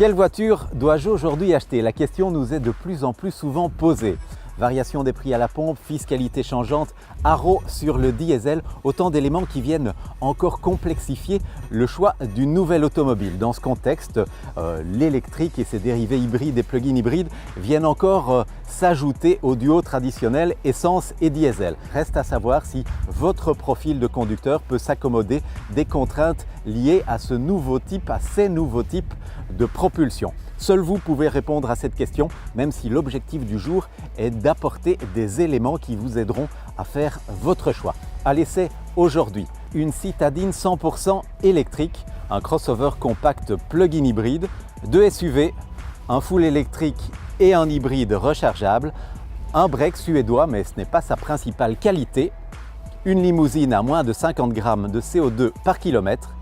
Quelle voiture dois-je aujourd'hui acheter? La question nous est de plus en plus souvent posée. Variation des prix à la pompe, fiscalité changeante, haro sur le diesel, autant d'éléments qui viennent encore complexifier le choix d'une nouvelle automobile. Dans ce contexte, l'électrique et ses dérivés hybrides et plug-in hybrides viennent encore s'ajouter au duo traditionnel essence et diesel. Reste à savoir si votre profil de conducteur peut s'accommoder des contraintes liées à ces nouveaux types de propulsion. Seul vous pouvez répondre à cette question, même si l'objectif du jour est d'apporter des éléments qui vous aideront à faire votre choix. À l'essai aujourd'hui, une citadine 100% électrique, un crossover compact plug-in hybride, deux SUV, un full électrique et un hybride rechargeable, un break suédois, mais ce n'est pas sa principale qualité, une limousine à moins de 50 grammes de CO2 par kilomètre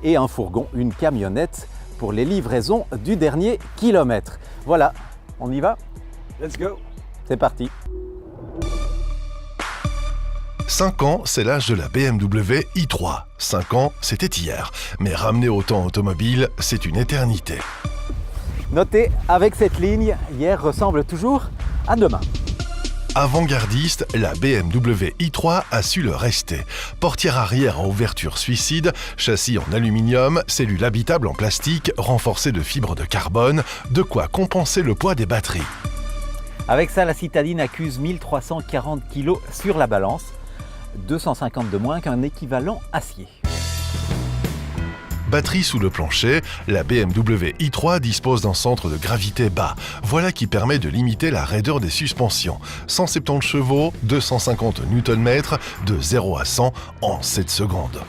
et un fourgon, une camionnette pour les livraisons du dernier kilomètre. Voilà, on y va? Let's go! C'est parti! 5 ans, c'est l'âge de la BMW i3. 5 ans, c'était hier. Mais ramener au temps automobile, c'est une éternité. Notez, avec cette ligne, hier ressemble toujours à demain. Avant-gardiste, la BMW i3 a su le rester. Portière arrière à ouverture suicide, châssis en aluminium, cellule habitable en plastique, renforcée de fibres de carbone, de quoi compenser le poids des batteries. Avec ça, la citadine accuse 1340 kg sur la balance, 250 de moins qu'un équivalent acier. Batterie sous le plancher, la BMW i3 dispose d'un centre de gravité bas. Voilà qui permet de limiter la raideur des suspensions. 170 chevaux, 250 Nm, de 0 à 100 en 7 secondes.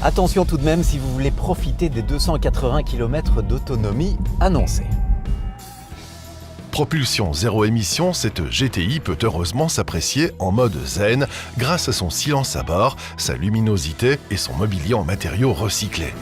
Attention tout de même si vous voulez profiter des 280 km d'autonomie annoncée. Propulsion zéro émission, cette GTI peut heureusement s'apprécier en mode zen grâce à son silence à bord, sa luminosité et son mobilier en matériaux recyclés.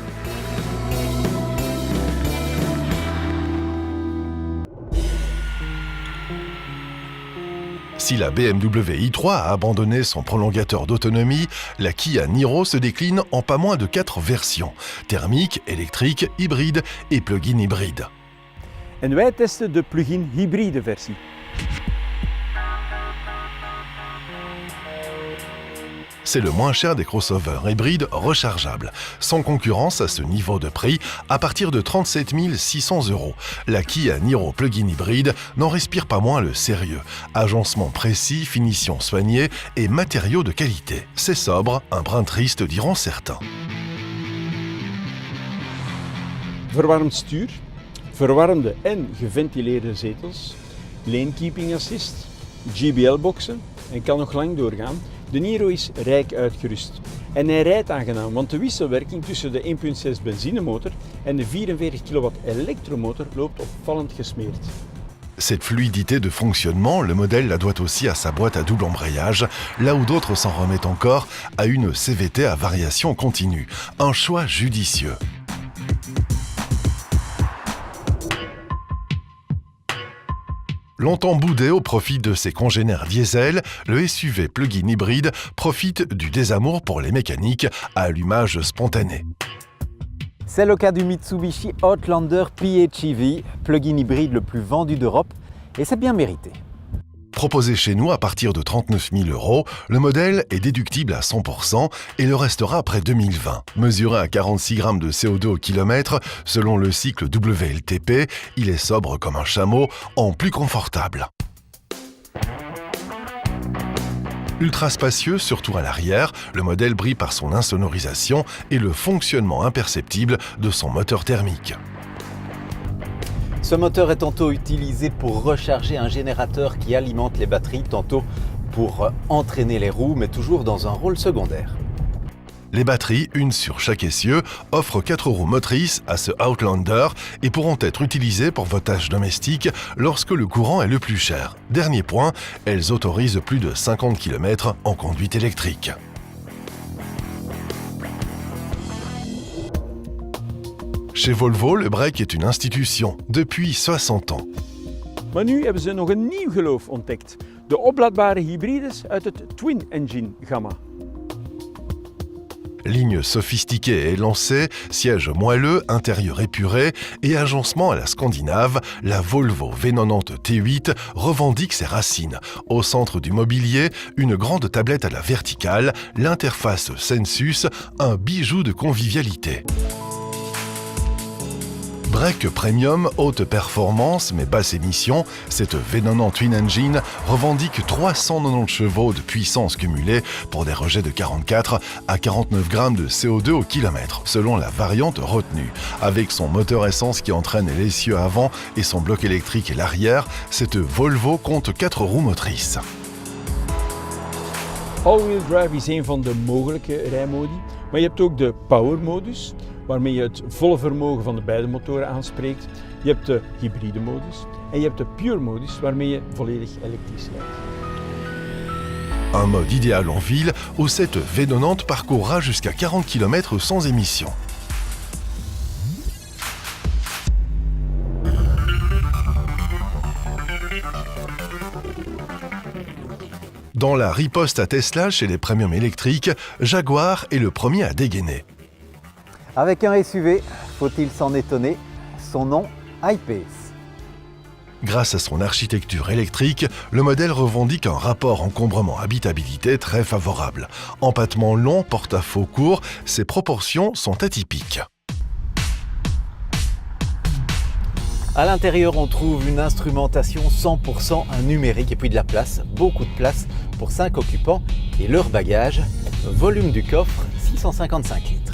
Si la BMW i3 a abandonné son prolongateur d'autonomie, la Kia Niro se décline en pas moins de 4 versions, thermique, électrique, hybride et plug-in hybride. En wij testen de plug-in hybride versie. C'est le moins cher des crossovers hybrides rechargeables, sans concurrence à ce niveau de prix, à partir de 37 600 €. La Kia Niro plug-in hybride n'en respire pas moins le sérieux. Agencement précis, finition soignée et matériaux de qualité. C'est sobre, un brin triste diront certains. Verwarmd stuur, verwarmde en geventileerde zetels, lane keeping assist, GBL-boxen en kan nog lang doorgaan. De Niro is rijk uitgerust en hij rijdt aangenaam, want de wisselwerking tussen de 1.6 benzinemotor en de 44 kW elektromotor loopt opvallend gesmeerd. Cette fluidité de fonctionnement, le modèle la doit aussi à sa boîte à double embrayage, là où d'autres s'en remettent encore à une CVT à variation continue. Un choix judicieux. Longtemps boudé au profit de ses congénères diesel, le SUV plug-in hybride profite du désamour pour les mécaniques à allumage spontané. C'est le cas du Mitsubishi Outlander PHEV, plug-in hybride le plus vendu d'Europe, et c'est bien mérité. Proposé chez nous à partir de 39 000 €, le modèle est déductible à 100% et le restera après 2020. Mesuré à 46 grammes de CO2 au kilomètre, selon le cycle WLTP, il est sobre comme un chameau, en plus confortable. Ultra spacieux, surtout à l'arrière, le modèle brille par son insonorisation et le fonctionnement imperceptible de son moteur thermique. Ce moteur est tantôt utilisé pour recharger un générateur qui alimente les batteries, tantôt pour entraîner les roues, mais toujours dans un rôle secondaire. Les batteries, une sur chaque essieu, offrent 4 roues motrices à ce Outlander et pourront être utilisées pour vos tâches domestiques lorsque le courant est le plus cher. Dernier point, elles autorisent plus de 50 km en conduite électrique. Chez Volvo, le break est une institution, depuis 60 ans. Maar nu hebben ze nog een nieuw geloof ontdekt. De opladbare hybrides uit het Twin Engine gamma. Ligne sophistiquée et élancée, siège moelleux, intérieur épuré et agencement à la scandinave, la Volvo V90 T8 revendique ses racines. Au centre du mobilier, une grande tablette à la verticale, l'interface Sensus, un bijou de convivialité. Break Premium, haute performance mais basse émission, cette V90 Twin Engine revendique 390 chevaux de puissance cumulée pour des rejets de 44 à 49 grammes de CO2 au kilomètre, selon la variante retenue. Avec son moteur essence qui entraîne l'essieu avant et son bloc électrique et l'arrière, cette Volvo compte 4 roues motrices. All-wheel drive is een van de mogelijke rijmodi, maar je hebt ook de power-modus, waarmee je het volle vermogen van de beide motoren aanspreekt. Je hebt de hybride modus en je hebt de pure modus, waarmee je volledig elektrisch rijdt. Un mode idéal en ville où cette V90 parcourra jusqu'à 40 km sans émission. Dans la riposte à Tesla chez les premium électriques, Jaguar est le premier à dégainer. Avec un SUV, faut-il s'en étonner? Son nom, I-Pace. Grâce à son architecture électrique, le modèle revendique un rapport encombrement-habitabilité très favorable. Empattement long, porte-à-faux court, ses proportions sont atypiques. À l'intérieur, on trouve une instrumentation 100% numérique et puis de la place, beaucoup de place pour 5 occupants et leur bagage. Volume du coffre, 655 litres.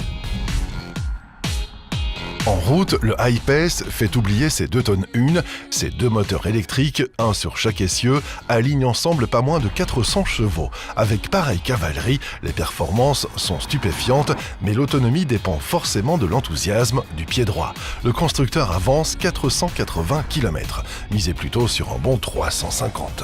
En route, le I-Pace fait oublier ses 2 tonnes 1, ses 2 moteurs électriques, un sur chaque essieu, alignent ensemble pas moins de 400 chevaux. Avec pareille cavalerie, les performances sont stupéfiantes, mais l'autonomie dépend forcément de l'enthousiasme du pied droit. Le constructeur avance 480 km, misez plutôt sur un bon 350.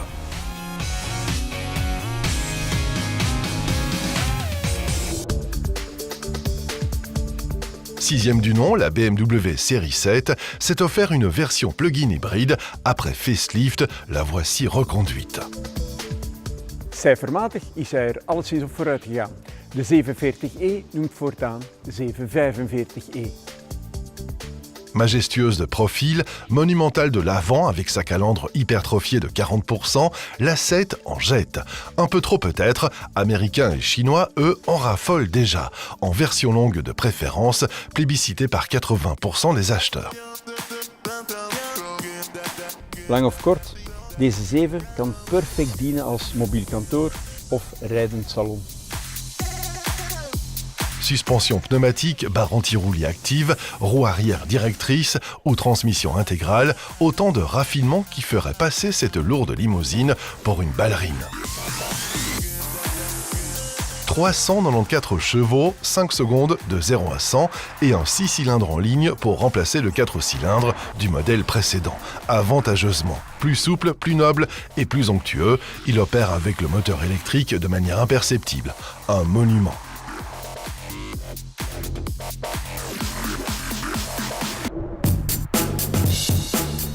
Sixième du nom, la BMW Série 7 s'est offert une version plug-in hybride. Après facelift, la voici reconduite. Cijfermatig is hij alleszins op vooruit gegaan. De 740e noemt voortaan de 745e. Majestueuse de profil, monumentale de l'avant avec sa calandre hypertrophiée de 40%, la 7 en jette. Un peu trop peut-être, américains et chinois, eux, en raffolent déjà. En version longue de préférence, plébiscitée par 80% des acheteurs. Lang of kort, deze 7 kan perfect dienen als mobiel kantoor of rijdend salon. Suspension pneumatique, barre anti-roulis active, roue arrière directrice ou transmission intégrale, autant de raffinements qui feraient passer cette lourde limousine pour une ballerine. 394 chevaux, 5 secondes de 0 à 100 et un 6 cylindres en ligne pour remplacer le 4 cylindres du modèle précédent. Avantageusement, plus souple, plus noble et plus onctueux, il opère avec le moteur électrique de manière imperceptible. Un monument.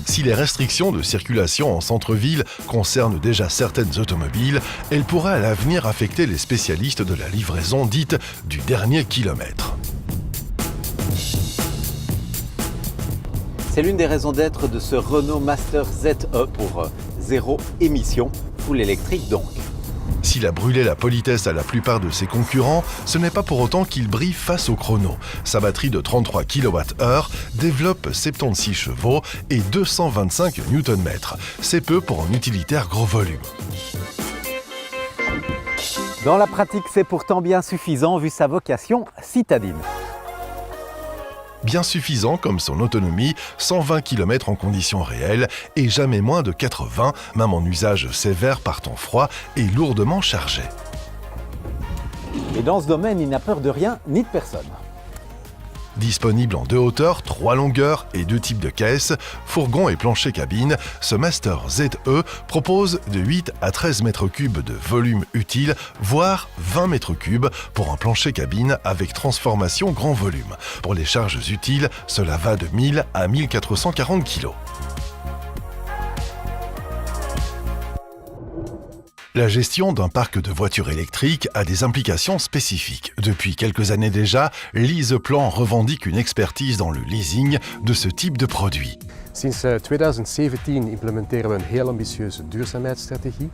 Si les restrictions de circulation en centre-ville concernent déjà certaines automobiles, elles pourraient à l'avenir affecter les spécialistes de la livraison dite du dernier kilomètre. C'est l'une des raisons d'être de ce Renault Master ZE pour zéro émission, full électrique donc. S'il a brûlé la politesse à la plupart de ses concurrents, ce n'est pas pour autant qu'il brille face au chrono. Sa batterie de 33 kWh développe 76 chevaux et 225 Nm. C'est peu pour un utilitaire gros volume. Dans la pratique, c'est pourtant bien suffisant vu sa vocation citadine. Bien suffisant comme son autonomie, 120 km en conditions réelles et jamais moins de 80, même en usage sévère par temps froid et lourdement chargé. Et dans ce domaine, il n'a peur de rien ni de personne. Disponible en 2 hauteurs, 3 longueurs et 2 types de caisses, fourgon et plancher cabine, ce Master ZE propose de 8 à 13 mètres cubes de volume utile, voire 20 mètres cubes pour un plancher cabine avec transformation grand volume. Pour les charges utiles, cela va de 1000 à 1440 kg. La gestion d'un parc de voitures électriques a des implications spécifiques. Depuis quelques années déjà, LeasePlan revendique une expertise dans le leasing de ce type de produit. Sinds 2017 implementeren we een heel ambitieuze duurzaamheidsstrategie,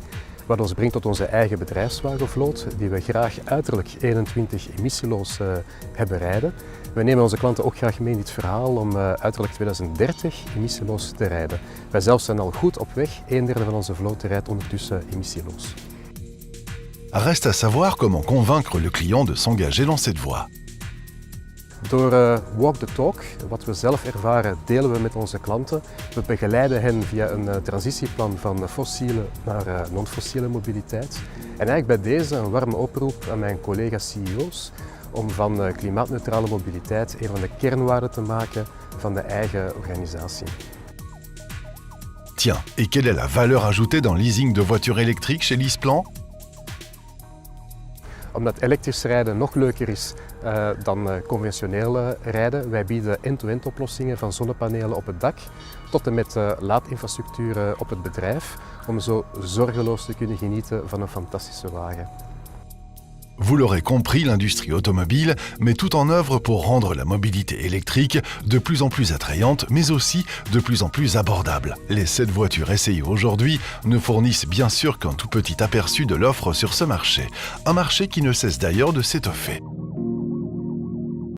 wat ons brengt tot onze eigen bedrijfswagenvloot, die we graag uiterlijk 21 emissieloos hebben rijden. We nemen onze klanten ook graag mee in dit verhaal om uiterlijk 2030 emissieloos te rijden. Wij zelf zijn al goed op weg, 1/3 van onze vloot rijdt ondertussen emissieloos. Reste à savoir comment convaincre le client de s'engager dans cette voie. Door walk the talk, wat we zelf ervaren, delen we met onze klanten. We begeleiden hen via een transitieplan van fossiele naar non-fossiele mobiliteit. En eigenlijk bij deze een warme oproep aan mijn collega-CEO's om van klimaatneutrale mobiliteit een van de kernwaarden te maken van de eigen organisatie. Tiens, et quelle est la valeur ajoutée dans le leasing de voitures électriques chez LeasePlan? Omdat elektrisch rijden nog leuker is dan conventioneel rijden. Wij bieden end-to-end oplossingen van zonnepanelen op het dak tot en met laadinfrastructuur op het bedrijf, om zo zorgeloos te kunnen genieten van een fantastische wagen. Vous l'aurez compris, l'industrie automobile met tout en œuvre pour rendre la mobilité électrique de plus en plus attrayante, mais aussi de plus en plus abordable. Les 7 voitures essayées aujourd'hui ne fournissent bien sûr qu'un tout petit aperçu de l'offre sur ce marché. Un marché qui ne cesse d'ailleurs de s'étoffer.